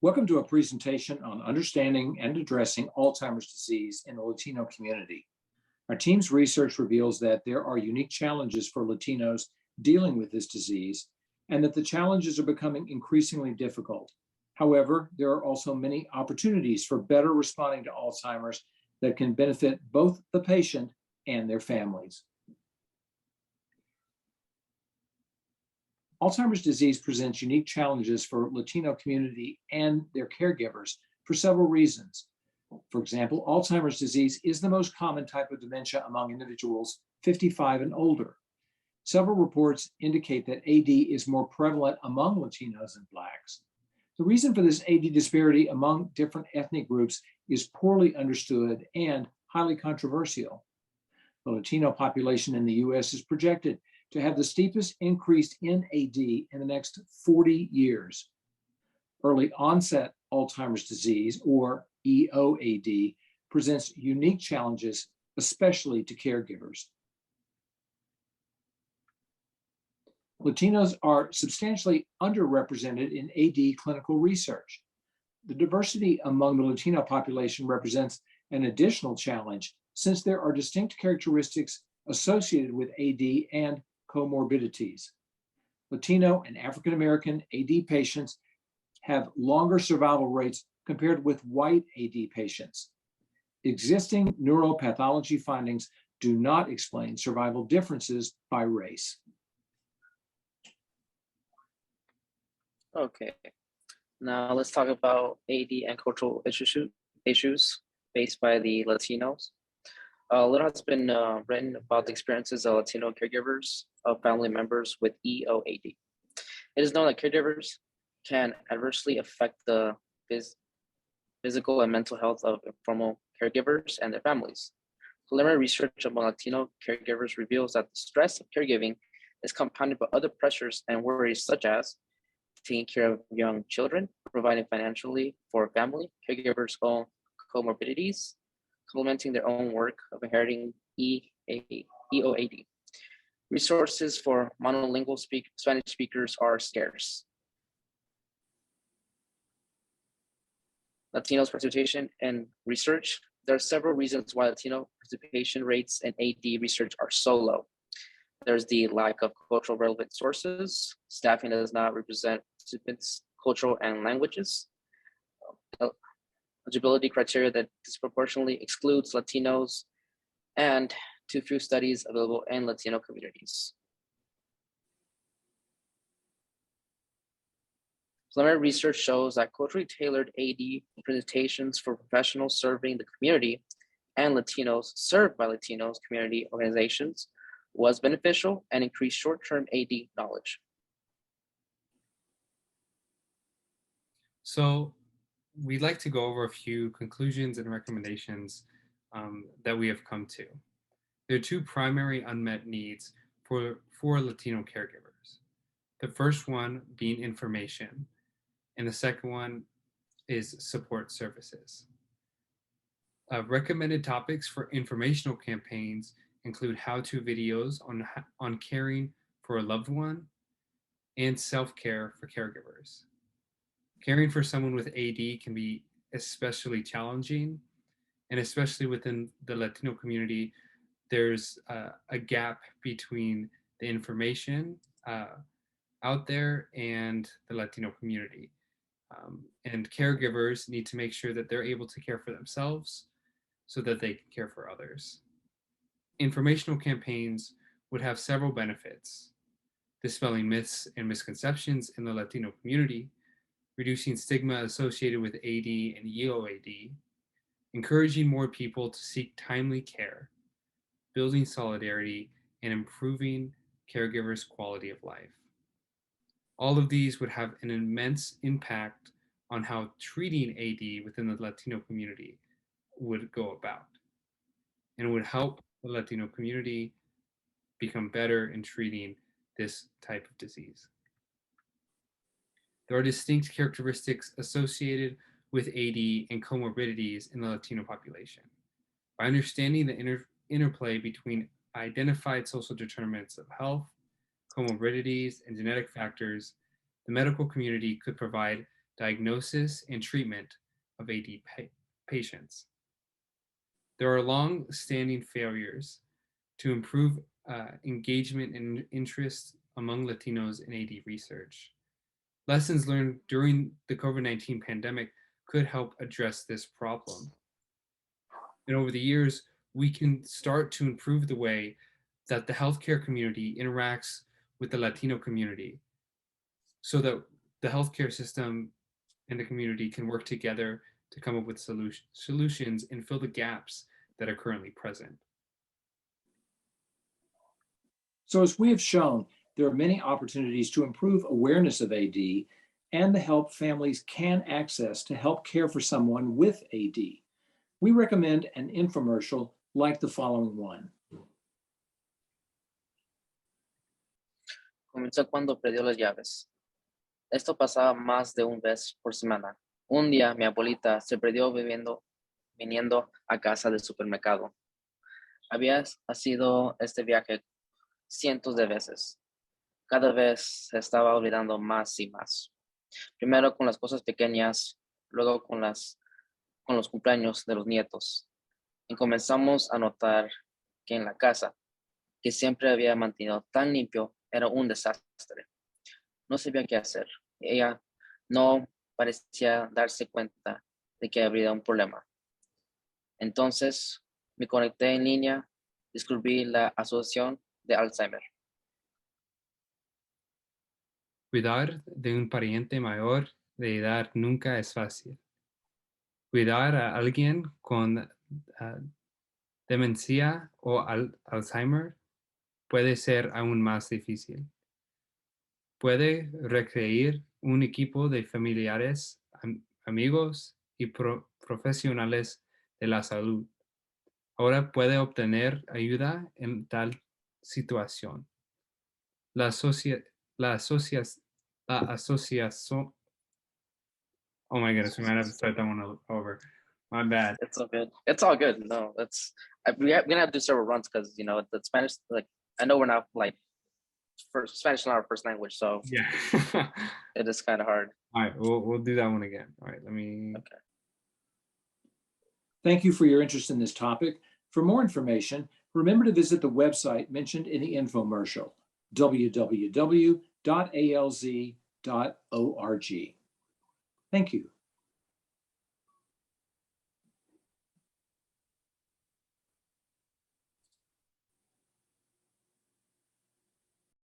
Welcome to a presentation on understanding and addressing Alzheimer's disease in the Latino community. Our team's research reveals that there are unique challenges for Latinos dealing with this disease, and that the challenges are becoming increasingly difficult. However, there are also many opportunities for better responding to Alzheimer's that can benefit both the patient and their families. Alzheimer's disease presents unique challenges for Latino community and their caregivers for several reasons. For example, Alzheimer's disease is the most common type of dementia among individuals 55 and older. Several reports indicate that AD is more prevalent among Latinos and Blacks. The reason for this AD disparity among different ethnic groups is poorly understood and highly controversial. The Latino population in the US is projected to have the steepest increase in AD in the next 40 years. Early onset Alzheimer's disease, or EOAD, presents unique challenges, especially to caregivers. Latinos are substantially underrepresented in AD clinical research. The diversity among the Latino population represents an additional challenge, since there are distinct characteristics associated with AD and comorbidities. Latino and African American AD patients have longer survival rates compared with white AD patients. Existing neuropathology findings do not explain survival differences by race. Okay, now let's talk about AD and cultural issues faced by the Latinos. A little has been written about the experiences of Latino caregivers of family members with EOAD. It is known that caregivers can adversely affect the physical and mental health of informal caregivers and their families. Preliminary research among Latino caregivers reveals that the stress of caregiving is compounded by other pressures and worries, such as taking care of young children, providing financially for family, caregivers' own comorbidities, complementing their own work of inheriting EOAD. Resources for monolingual Spanish speakers are scarce. Latinos participation in research. There are several reasons why Latino participation rates in AD research are so low. There's the lack of cultural relevant sources. Staffing does not represent participants' cultural and languages. Eligibility criteria that disproportionately excludes Latinos, and too few studies available in Latino communities. Preliminary research shows that culturally tailored AD presentations for professionals serving the community and Latinos served by Latinos community organizations was beneficial and increased short-term AD knowledge. So we'd like to go over a few conclusions and recommendations that we have come to. There are two primary unmet needs for Latino caregivers. The first one being information, and the second one is support services. Recommended topics for informational campaigns include how-to videos on caring for a loved one and self-care for caregivers. Caring for someone with AD can be especially challenging, and especially within the Latino community, there's a gap between the information out there and the Latino community. And caregivers need to make sure that they're able to care for themselves so that they can care for others. Informational campaigns would have several benefits: dispelling myths and misconceptions in the Latino community, reducing stigma associated with AD and EOAD, encouraging more people to seek timely care, building solidarity, and improving caregivers' quality of life. All of these would have an immense impact on how treating AD within the Latino community would go about, and would help the Latino community become better in treating this type of disease. There are distinct characteristics associated with AD and comorbidities in the Latino population. By understanding the interplay between identified social determinants of health, comorbidities, and genetic factors, the medical community could provide diagnosis, and treatment of AD patients. There are long-standing failures to improve engagement and interest among Latinos in AD research. Lessons learned during the COVID-19 pandemic could help address this problem. And over the years, we can start to improve the way that the healthcare community interacts with the Latino community so that the healthcare system and the community can work together to come up with solutions and fill the gaps that are currently present. So as we have shown, there are many opportunities to improve awareness of AD and the help families can access to help care for someone with AD. We recommend an infomercial like the following one. Comenzó cuando perdió las llaves. Esto pasaba más de una vez por semana. Un día mi abuelita se perdió viniendo a casa del supermercado. Había sido este viaje cientos de veces. Cada vez se estaba olvidando más y más. Primero con las cosas pequeñas, luego con los cumpleaños de los nietos. Y comenzamos a notar que en la casa, que siempre había mantenido tan limpio, era un desastre. No sabía qué hacer. Ella no parecía darse cuenta de que habría un problema. Entonces me conecté en línea, descubrí la asociación de Alzheimer. Cuidar de un pariente mayor de edad nunca es fácil. Cuidar a alguien con demencia o Alzheimer puede ser aún más difícil. Puede requerir un equipo de familiares, amigos y profesionales de la salud. Ahora puede obtener ayuda en tal situación. La asociación. Oh my goodness, we might have to start that one over. My bad. It's all good. It's all good. No, we're gonna have to do several runs because the Spanish. Like I know we're not like Spanish is not our first language, so Yeah. it is kind of hard. All right, we'll do that one again. All right, let me. Okay. Thank you for your interest in this topic. For more information, remember to visit the website mentioned in the infomercial, www.alz.org. Thank you.